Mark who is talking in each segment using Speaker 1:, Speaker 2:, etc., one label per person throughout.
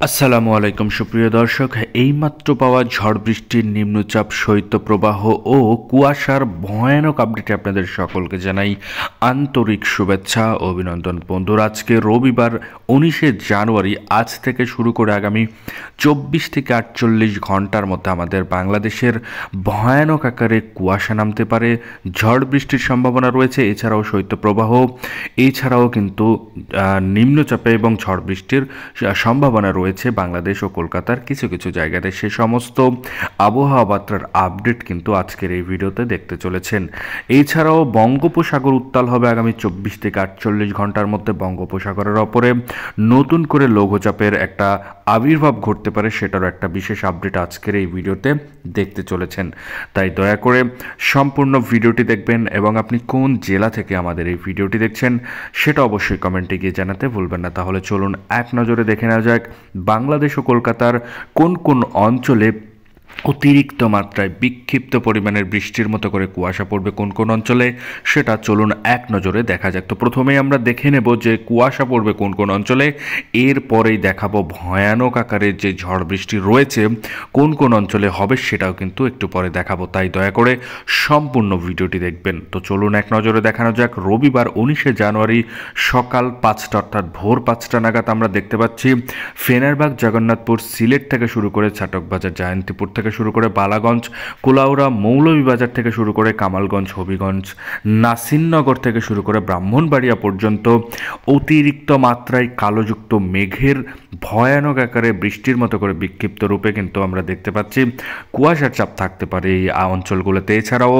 Speaker 1: আসসালামু আলাইকুম সুপ্রিয় দর্শক, এইমাত্র পাওয়া ঝড় বৃষ্টির নিম্নচাপ শৈত্যপ্রবাহ ও কুয়াশার ভয়ানক আপডেটে আপনাদের সকলকে জানাই আন্তরিক শুভেচ্ছা ও অভিনন্দন। বন্ধুরা, আজকে রবিবার 19শে জানুয়ারি, আজ থেকে শুরু করে আগামী 24 থেকে 48 ঘন্টার মধ্যে আমাদের বাংলাদেশের ভয়ানক আকারে কুয়াশা নামতে পারে, ঝড় বৃষ্টির সম্ভাবনা রয়েছে। এছাড়াও শৈত্যপ্রবাহ, এছাড়াও কিন্তু নিম্নচাপে এবং ঝড় বৃষ্টির সম্ভাবনা রয়েছে বাংলাদেশ ও কলকাতার কিছু কিছু জায়গাতে। সে সমস্ত আবহাওয়া বার্তার আপডেট কিন্তু আজকের এই ভিডিওতে দেখতে চলেছেন। এছাড়াও বঙ্গোপসাগর উত্তাল হবে আগামী 24 থেকে 48 ঘন্টার মধ্যে। বঙ্গোপসাগরের ওপরে নতুন করে লঘুচাপের একটা আবির্ভাব ঘটতে পারে, সেটারও একটা বিশেষ আপডেট আজকের এই ভিডিওতে দেখতে চলেছেন। তাই দয়া করে সম্পূর্ণ ভিডিওটি দেখবেন এবং আপনি কোন জেলা থেকে আমাদের এই ভিডিওটি দেখছেন সেটা অবশ্যই কমেন্টে গিয়ে জানাতে ভুলবেন না। তাহলে চলুন এক নজরে দেখে নেওয়া যাক বাংলাদেশ ও কলকাতার কোন কোন অঞ্চলে অতিরিক্ত মাত্রায় বিক্ষিপ্ত পরিমাণের বৃষ্টির মতো করে কুয়াশা পড়বে, কোন কোন অঞ্চলে, সেটা চলুন এক নজরে দেখা যাক। তো প্রথমেই আমরা দেখে নেব যে কুয়াশা পড়বে কোন কোন অঞ্চলে, এরপরেই দেখাবো ভয়ানক আকারের যে ঝড় বৃষ্টি রয়েছে কোন কোন অঞ্চলে হবে, সেটাও কিন্তু একটু পরে দেখাবো। তাই দয়া করে সম্পূর্ণ ভিডিওটি দেখবেন। তো চলুন এক নজরে দেখানো যাক। রবিবার 19শে জানুয়ারি সকাল 5টা অর্থাৎ ভোর 5টা নাগাদ আমরা দেখতে পাচ্ছি ফেনারবাগ, জগন্নাথপুর, সিলেট থেকে শুরু করে ছাটকবাজার, জায়ন্তীপুর থেকে শুরু করে বালাগঞ্জ, কুলাউড়া, মৌলভীবাজার থেকে শুরু করে কামালগঞ্জ, হবিগঞ্জ, নাসিরনগর থেকে শুরু করে ব্রাহ্মণবাড়িয়া পর্যন্ত অতিরিক্ত মাত্রায় কালোযুক্ত মেঘের ভয়ানক আকারে বৃষ্টির মতো করে বিক্ষিপ্ত রূপে কিন্তু আমরা দেখতে পাচ্ছি কুয়াশার চাপ থাকতে পারে এই অঞ্চলগুলোতে। এছাড়াও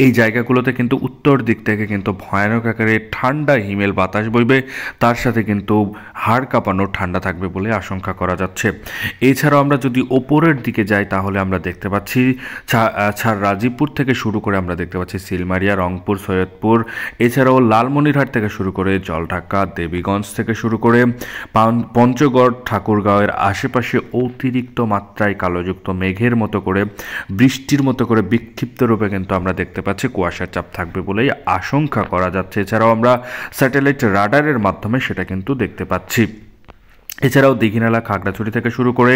Speaker 1: এই জায়গাগুলোতে কিন্তু উত্তর দিক থেকে কিন্তু ভয়ানক আকারে ঠান্ডা হিমেল বাতাস বইবে, তার সাথে কিন্তু হাড় কাঁপানো ঠান্ডা থাকবে বলে আশঙ্কা করা যাচ্ছে। এছাড়াও আমরা যদি ওপরের দিকে যাই তাহলে আমরা দেখতে পাচ্ছি রাজীবপুর থেকে শুরু করে আমরা দেখতে পাচ্ছি সিলমারিয়া, রংপুর, সৈয়দপুর, এছাড়াও লালমনিরহাট থেকে শুরু করে জলঢাকা, দেবীগঞ্জ থেকে শুরু করে পঞ্চগড়, ঠাকুরগাঁওয়ের আশেপাশে অতিরিক্ত মাত্রায় কালোযুক্ত মেঘের মতো করে বৃষ্টির মতো করে বিক্ষিপ্ত রূপে কিন্তু আমরা দেখতে পাচ্ছি কুয়াশার চাপ থাকবে বলেই আশঙ্কা করা যাচ্ছে। এছাড়াও আমরা স্যাটেলাইট রাডারের মাধ্যমে সেটা কিন্তু দেখতে পাচ্ছি। এছাড়াও দীঘিনালা, খাগড়াছড়ি থেকে শুরু করে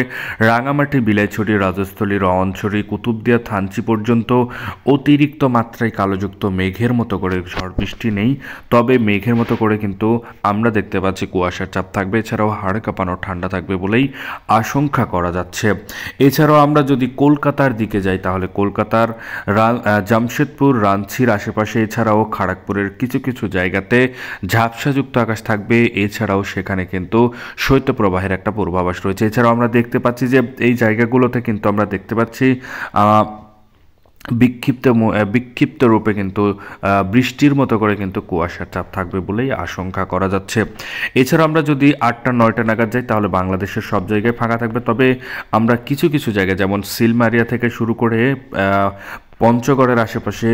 Speaker 1: রাঙামাটি, বিলাইছড়ি, রাজস্থলী, রওয়ানছড়ি, কুতুবদিয়া, থানচি পর্যন্ত অতিরিক্ত মাত্রায় কালোযুক্ত মেঘের মতো করে ঝড় বৃষ্টি নেই, তবে মেঘের মতো করে কিন্তু আমরা দেখতে পাচ্ছি কুয়াশার চাপ থাকবে। এছাড়াও হাড় কাঁপানো ঠান্ডা থাকবে বলেই আশঙ্কা করা যাচ্ছে। এছাড়াও আমরা যদি কলকাতার দিকে যাই তাহলে কলকাতার জামশেদপুর, রাঞ্চির আশেপাশে, এছাড়াও খড়গপুরের কিছু কিছু জায়গাতে ঝাপসাযুক্ত আকাশ থাকবে। এছাড়াও সেখানে কিন্তু শৈত্যপ্রবাহের একটা পূর্বাভাস রয়েছে। এছাড়াও আমরা দেখতে পাচ্ছি যে এই জায়গাগুলোতে কিন্তু আমরা দেখতে পাচ্ছি বিক্ষিপ্ত রূপে কিন্তু বৃষ্টির মতো করে কিন্তু কুয়াশার চাপ থাকবে বলেই আশঙ্কা করা যাচ্ছে। এছাড়া আমরা যদি 8টা 9টা নাগাদ যাই তাহলে বাংলাদেশের সব জায়গায় ফাঁকা থাকবে, তবে আমরা কিছু কিছু জায়গায় যেমন সিলমারিয়া থেকে শুরু করে পঞ্চগড়ের আশেপাশে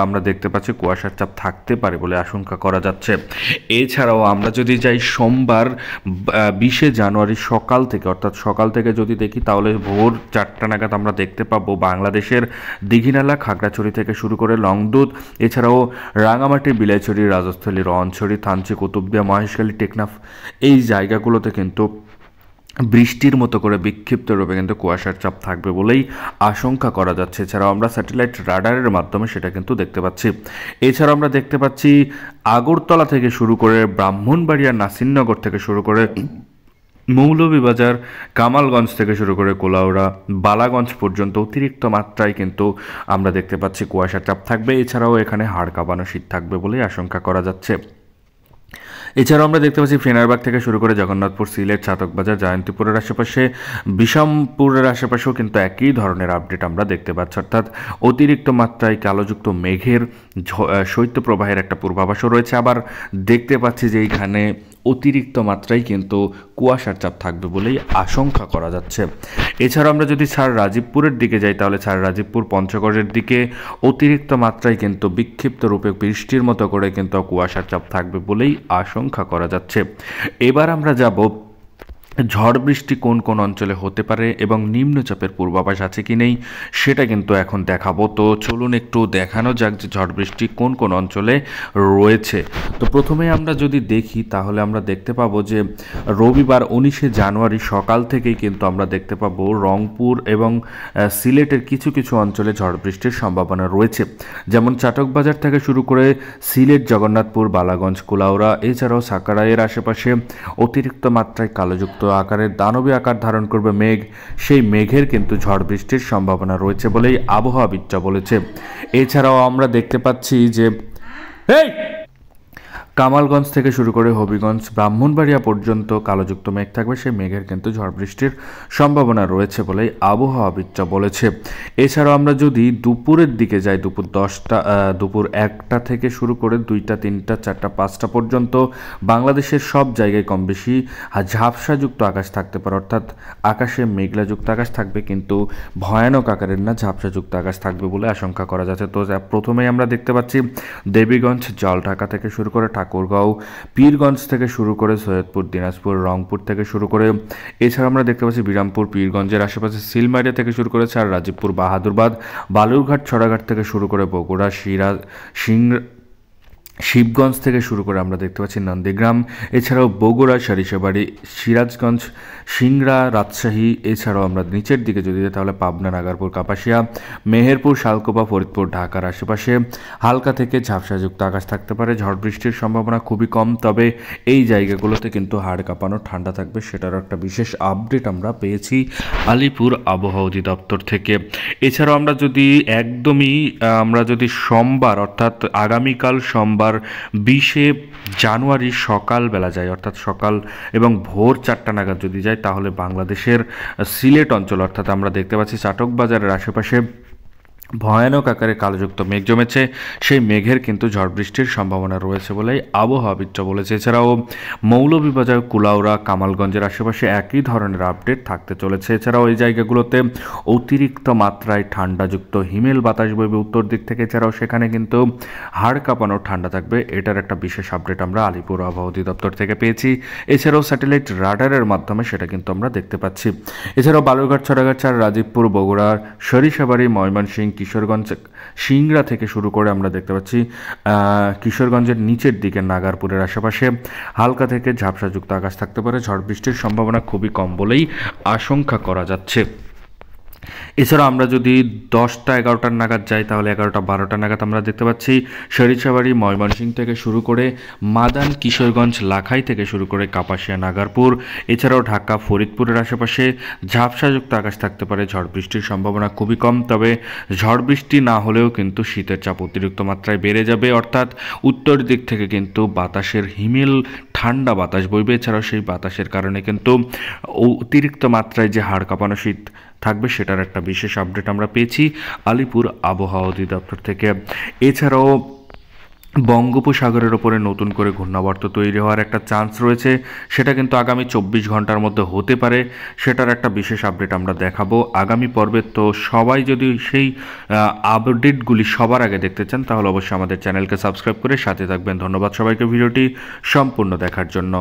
Speaker 1: আমরা দেখতে পাচ্ছি কুয়াশার চাপ থাকতে পারে বলে আশঙ্কা করা যাচ্ছে। এছাড়াও আমরা যদি যাই সোমবার 20শে জানুয়ারি সকাল থেকে, অর্থাৎ সকাল থেকে যদি দেখি তাহলে ভোর 4টা নাগাদ আমরা দেখতে পাবো বাংলাদেশের দীঘিনালা, খাগড়াছড়ি থেকে শুরু করে লংদুধ, এছাড়াও রাঙামাটি, বিলাইছড়ি, রাজস্থলী, রওয়ানছড়ি, থানচি, কুতুবদিয়া, মহেশখালী, টেকনাফ, এই জায়গাগুলোতে কিন্তু বৃষ্টির মতো করে বিক্ষিপ্ত রূপে কিন্তু কুয়াশার চাপ থাকবে বলেই আশঙ্কা করা যাচ্ছে। এছাড়াও আমরা স্যাটেলাইট রাডারের মাধ্যমে সেটা কিন্তু দেখতে পাচ্ছি। এছাড়াও আমরা দেখতে পাচ্ছি আগরতলা থেকে শুরু করে ব্রাহ্মণবাড়িয়া, নাসিরনগর থেকে শুরু করে মৌলভীবাজার, কামালগঞ্জ থেকে শুরু করে কুলাউড়া, বালাগঞ্জ পর্যন্ত অতিরিক্ত মাত্রায় কিন্তু আমরা দেখতে পাচ্ছি কুয়াশার চাপ থাকবে। এছাড়াও এখানে হাড় কাঁপানো শীত থাকবে বলেই আশঙ্কা করা যাচ্ছে। এছাড়াও আমরা দেখতে পাচ্ছি ফেনারবাগ থেকে শুরু করে জগন্নাথপুর, সিলেট, ছাতকবাজার, জয়ন্তীপুরের আশেপাশে, বিষমপুরের আশেপাশেও কিন্তু একই ধরনের আপডেট আমরা দেখতে পাচ্ছি, অর্থাৎ অতিরিক্ত মাত্রায় কালোযুক্ত মেঘের শৈত্যপ্রবাহের একটা পূর্বাভাসও রয়েছে। আবার দেখতে পাচ্ছি যে এইখানে অতিরিক্ত মাত্রায় কিন্তু কুয়াশার চাপ থাকবে বলেই আশঙ্কা করা যাচ্ছে। এছাড়া আমরা যদি রাজীবপুরের দিকে যাই তাহলে রাজীবপুর, পঞ্চগড়ের দিকে অতিরিক্ত মাত্রায় কিন্তু বিক্ষিপ্ত রূপে বৃষ্টির মতো করে কিন্তু কুয়াশার চাপ থাকবে বলেই আশঙ্কা করা যাচ্ছে। এবার আমরা যাব ঝড় বৃষ্টি কোন কোন অঞ্চলে হতে পারে এবং নিম্নচাপের পূর্বাভাস আছে কি নেই সেটা কিন্তু এখন দেখাবো। তো চলুন একটু দেখানো যাক যে ঝড় বৃষ্টি কোন কোন অঞ্চলে রয়েছে। তো প্রথমে আমরা যদি দেখি তাহলে আমরা দেখতে পাবো যে রবিবার 19শে জানুয়ারি সকাল থেকেই কিন্তু আমরা দেখতে পাবো রংপুর এবং সিলেটের কিছু কিছু অঞ্চলে ঝড় বৃষ্টির সম্ভাবনা রয়েছে, যেমন চাটকবাজার থেকে শুরু করে সিলেট, জগন্নাথপুর, বালাগঞ্জ, কুলাউড়া, এছাড়াও সাকারাইয়ের আশেপাশে অতিরিক্ত মাত্রায় কালোযুক্ত আকারের দানবী আকার ধারণ করবে মেঘ, সেই মেঘের কিন্তু ঝড় বৃষ্টির সম্ভাবনা রয়েছে বলেই আবহাওয়াবিদরা বলেছে। এছাড়াও আমরা দেখতে পাচ্ছি যে কামালগঞ্জ থেকে শুরু করে হবিগঞ্জ, ব্রাহ্মণবাড়িয়া পর্যন্ত কালোযুক্ত মেঘ থাকবে, সেই মেঘের কিন্তু ঝড় বৃষ্টির সম্ভাবনা রয়েছে বলেই আবহাওয়াবিদরা বলেছে। এছাড়াও আমরা যদি দুপুরের দিকে যাই, দুপুর 1টা থেকে শুরু করে 2টা, 3টা, 4টা, 5টা পর্যন্ত বাংলাদেশের সব জায়গায় কম বেশি ঝাপসাযুক্ত আকাশ থাকতে পারে, অর্থাৎ আকাশে মেঘলাযুক্ত আকাশ থাকবে, কিন্তু ভয়ানক আকারের না, ঝাপসাযুক্ত আকাশ থাকবে বলে আশঙ্কা করা যাচ্ছে। তো প্রথমেই আমরা দেখতে পাচ্ছি দেবীগঞ্জ, জলঢাকা থেকে শুরু করে ঠাকুরগাঁও, পীরগঞ্জ থেকে শুরু করে সৈয়দপুর, দিনাজপুর, রংপুর থেকে শুরু করে, এছাড়া আমরা দেখতে পাচ্ছি বিরামপুর, পীরগঞ্জের আশেপাশে সিলমারিয়া থেকে শুরু করে রাজীবপুর, বাহাদুরবাদ, বালুরঘাট, ছড়াঘাট থেকে শুরু করে বগুড়া, শিবগঞ্জ থেকে শুরু করে আমরা দেখতে পাচ্ছি নন্দীগ্রাম, এছাড়াও বগুড়া, সরিষাবাড়ি, সিরাজগঞ্জ, সিংড়া, রাজশাহী, এছাড়াও আমরা নিচের দিকে যদি যাই তাহলে পাবনা, নাগারপুর, কাপাসিয়া, মেহেরপুর, শালকোপা, ফরিদপুর, ঢাকার আশেপাশে হালকা থেকে ঝাপসাযুক্ত আকাশ থাকতে পারে। ঝড় বৃষ্টির সম্ভাবনা খুবই কম, তবে এই জায়গাগুলোতে কিন্তু হাড় কাঁপানো ঠান্ডা থাকবে, সেটারও একটা বিশেষ আপডেট আমরা পেয়েছি আলিপুর আবহাওয়া অধিদপ্তর থেকে। এছাড়াও আমরা যদি সোমবার অর্থাৎ আগামীকাল সোমবার 20শে জানুয়ারি সকালবেলা যায়, অর্থাৎ সকাল এবং ভোর 4টা নাগাদ যদি যায়, তাহলে বাংলাদেশের সিলেট অঞ্চল অর্থাৎ আমরা দেখতে পাচ্ছি চাটকবাজারের আশেপাশে ভয়ানক আকারে কালোযুক্ত মেঘ জমেছে, সেই মেঘের কিন্তু ঝড় বৃষ্টির সম্ভাবনা রয়েছে বলেই আবহাওয়াবিদরা বলেছে। এছাড়াও মৌলভীবাজার, কুলাউড়া, কামালগঞ্জের আশেপাশে একই ধরনের আপডেট থাকতে চলেছে। এছাড়াও এই জায়গাগুলোতে অতিরিক্ত মাত্রায় ঠান্ডাযুক্ত হিমেল বাতাস বইবে উত্তর দিক থেকে, এছাড়াও সেখানে কিন্তু হাড় কাঁপানো ঠান্ডা থাকবে, এটার একটা বিশেষ আপডেট আমরা আলিপুর আবহাওয়া অধিদপ্তর থেকে পেয়েছি। এছাড়াও স্যাটেলাইট রাডারের মাধ্যমে সেটা কিন্তু আমরা দেখতে পাচ্ছি। এছাড়াও বালুরঘাট, ছড়াঘাট, রাজীবপুর, বগুড়া, সরিষাবাড়ি, ময়মনসিংহ, কিশোরগঞ্জ, সিংড়া থেকে শুরু করে আমরা দেখতে পাচ্ছি কিশোরগঞ্জের নিচের দিকে নাগারপুরের আশেপাশে হালকা থেকে ঝাপসাযুক্ত আকাশ থাকতে পারে, ঝড় বৃষ্টির সম্ভাবনা খুবই কম বলেই আশঙ্কা করা যাচ্ছে। এছাড়া আমরা যদি 10টা 11টার নাগাদ যাই তাহলে 11টা 12টা নাগাদ আমরা দেখতে পাচ্ছি সরিষাবাড়ি, ময়মনসিংহ থেকে শুরু করে মাদান, কিশোরগঞ্জ, লাখাই থেকে শুরু করে কাপাসিয়া, নাগারপুর, এছাড়াও ঢাকা, ফরিদপুরের আশেপাশে ঝাপসাযুক্ত আকাশ থাকতে পারে, ঝড় বৃষ্টির সম্ভাবনা খুবই কম, তবে ঝড় বৃষ্টি না হলেও কিন্তু শীতের চাপ অতিরিক্ত মাত্রায় বেড়ে যাবে, অর্থাৎ উত্তর দিক থেকে কিন্তু বাতাসের হিমেল ঠান্ডা বাতাস বইবে। এছাড়াও সেই বাতাসের কারণে কিন্তু অতিরিক্ত মাত্রায় যে হাড় কাঁপানো শীত থাকবে সেটার একটা বিশেষ আপডেট আমরা পেয়েছি আলিপুর আবহাওয়া অধিদপ্তর থেকে। এছাড়াও বঙ্গোপসাগরের ওপরে নতুন করে ঘূর্ণাবর্ত তৈরি হওয়ার একটা চান্স রয়েছে, সেটা কিন্তু আগামী 24 ঘন্টার মধ্যে হতে পারে, সেটার একটা বিশেষ আপডেট আমরা দেখাবো আগামী পর্বে। তো সবাই যদি সেই আপডেটগুলি সবার আগে দেখতে চান তাহলে অবশ্যই আমাদের চ্যানেলকে সাবস্ক্রাইব করে সাথে থাকবেন। ধন্যবাদ সবাইকে ভিডিওটি সম্পূর্ণ দেখার জন্য।